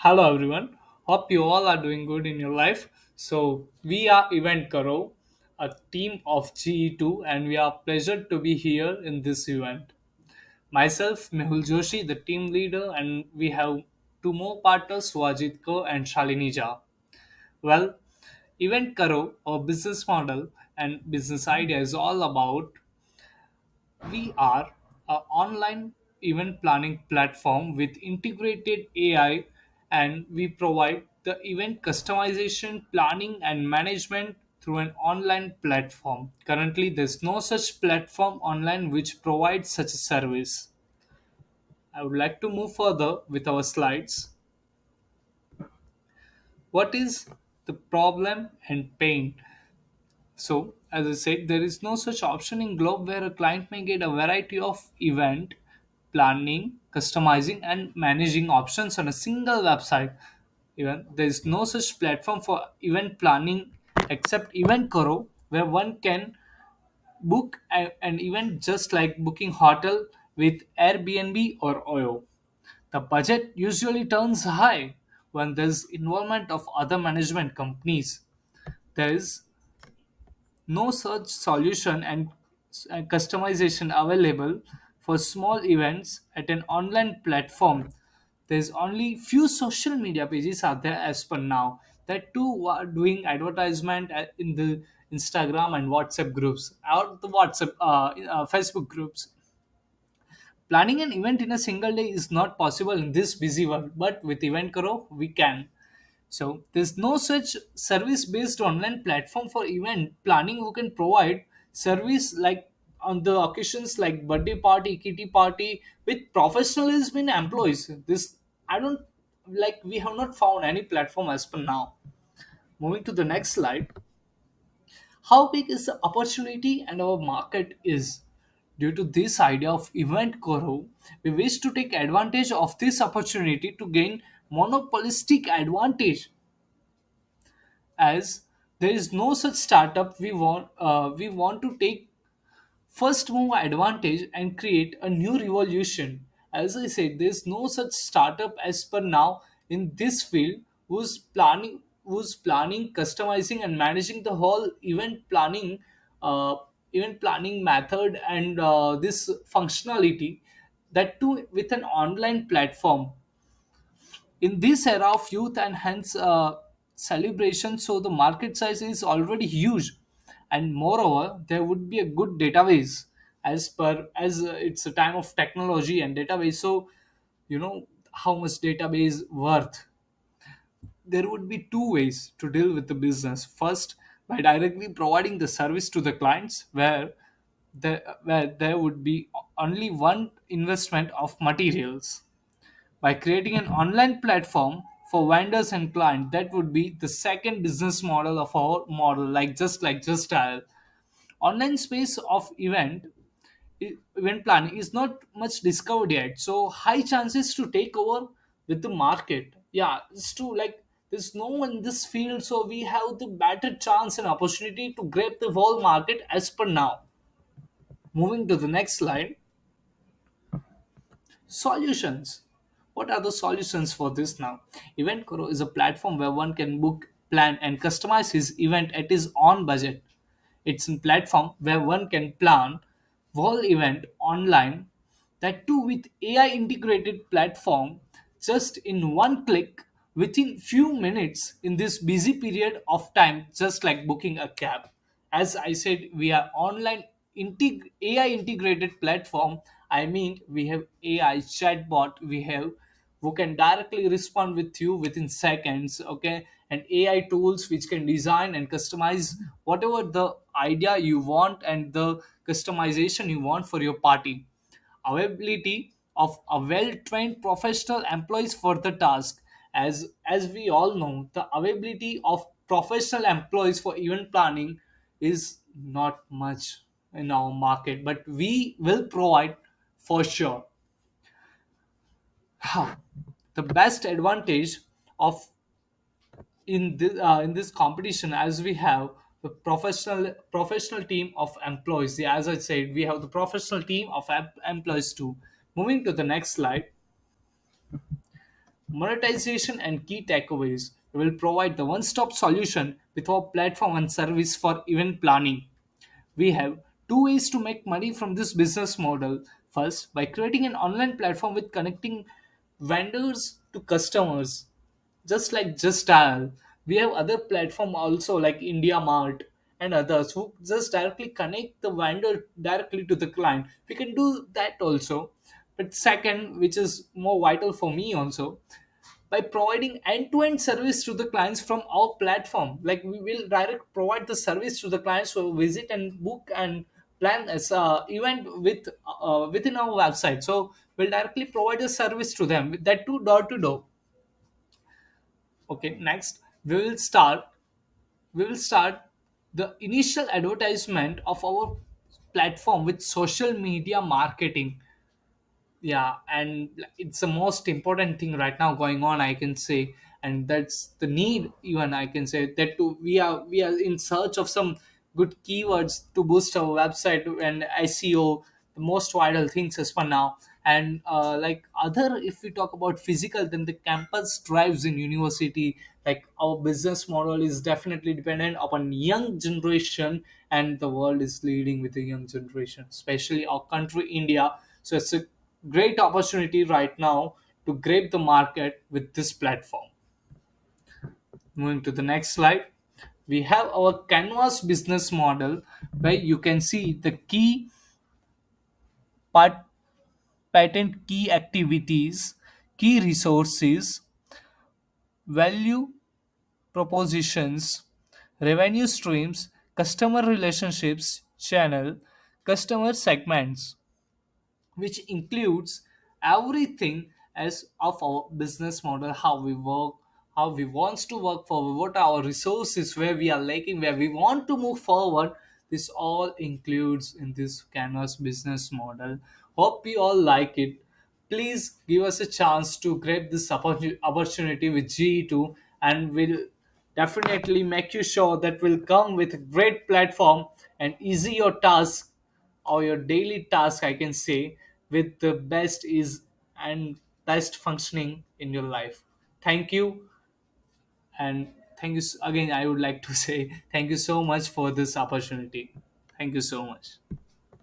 Hello everyone. Hope you all are doing good in your life. So we are Event Karo, a team of GE2, and we are pleasured to be here in this event. Myself, Mehul Joshi, the team leader, and we have two more partners, Wajid Ko and Shalini Jha. Well, Event Karo, our business model and business idea is all about we are an online event planning platform with integrated AI, and we provide the event customization, planning, and management through an online platform. Currently, there's no such platform online which provides such a service. I would like to move further with our slides. What is the problem and pain? So, as I said, there is no such option in Globe where a client may get a variety of event planning, customizing, and managing options on a single website. Even there is no such platform for event planning except Event Koro, where one can book an event just like booking hotel with Airbnb or Oyo. The budget usually turns high when there's involvement of other management companies. There is no such solution and customization available for small events at an online platform. There's only few social media pages out there as per now. That too are doing advertisement in the Instagram and WhatsApp groups or the WhatsApp Facebook groups. Planning an event in a single day is not possible in this busy world, but with Event Karo we can. So there's no such service-based online platform for event planning who can provide service like on the occasions like birthday party, kitty party with professionalism in employees. This I don't like. We have not found any platform as per now. Moving to the next slide. How big is the opportunity and our market is? Due to this idea of event Koro, we wish to take advantage of this opportunity to gain monopolistic advantage as there is no such startup we want to take first move advantage and create a new revolution. As I said, there's no such startup as per now in this field who's planning customizing and managing the whole uh, event planning method and this functionality, that too with an online platform in this era of youth and hence celebration. So the market size is already huge, and moreover there would be a good database as it's a time of technology and database. So you know how much database worth. There would be two ways to deal with the business. First, by directly providing the service to the clients where there would be only one investment of materials. By creating an online platform for vendors and clients, that would be the second business model of our model, like just dial. Online space of event planning is not much discovered yet, so high chances to take over with the market. Yeah, it's true. Like there's no one in this field, so we have the better chance and opportunity to grab the whole market as per now. Moving to the next slide. Solutions. What are the solutions for this now? Event Koro is a platform where one can book, plan, and customize his event at his own budget. It's a platform where one can plan whole event online, that too with AI integrated platform, just in one click within few minutes in this busy period of time, just like booking a cab. As I said, we are online AI integrated platform. I mean, we have AI chatbot, we have who can directly respond with you within seconds, okay, and AI tools which can design and customize whatever the idea you want and the customization you want for your party. Availability of a well-trained professional employees for the task. As we all know, the availability of professional employees for event planning is not much in our market, but we will provide for sure. How the best advantage of in this competition, as we have the professional team of employees. Yeah, as I said, we have the professional team of employees too. Moving to the next slide. monetization and key takeaways. We will provide the one-stop solution with our platform and service for event planning. We have two ways to make money from this business model. First, by creating an online platform with connecting vendors to customers, just like Just Dial. We have other platform also like India Mart and others who just directly connect the vendor directly to the client. We can do that also. But second, which is more vital for me also, by providing end-to-end service to the clients from our platform, like we will direct provide the service to the clients who visit and book and plan as a event within our website. So we'll directly provide a service to them with that too, door to door. Okay, next we will start the initial advertisement of our platform with social media marketing. Yeah, and it's the most important thing right now going on, I can say. And that's the need, even I can say that too, we are in search of some good keywords to boost our website and SEO, the most vital things as for now. And like other, if we talk about physical, then the campus drives in university. Like our business model is definitely dependent upon young generation, and the world is leading with the young generation, especially our country India. So it's a great opportunity right now to grab the market with this platform. Moving to the next slide, we have our canvas business model, where you can see the key part, patent key activities, key resources, value propositions, revenue streams, customer relationships, channel, customer segments, which includes everything as of our business model, how we work, how we want to work forward, what are our resources, where we are lacking, where we want to move forward. This all includes in this canvas business model. Hope you all like it. Please give us a chance to grab this opportunity with GE2, and we'll definitely make you sure that will come with a great platform and easy your task or your daily task, I can say, with the best is and best functioning in your life. Thank you. And thank you again, I would like to say thank you so much for this opportunity. Thank you so much.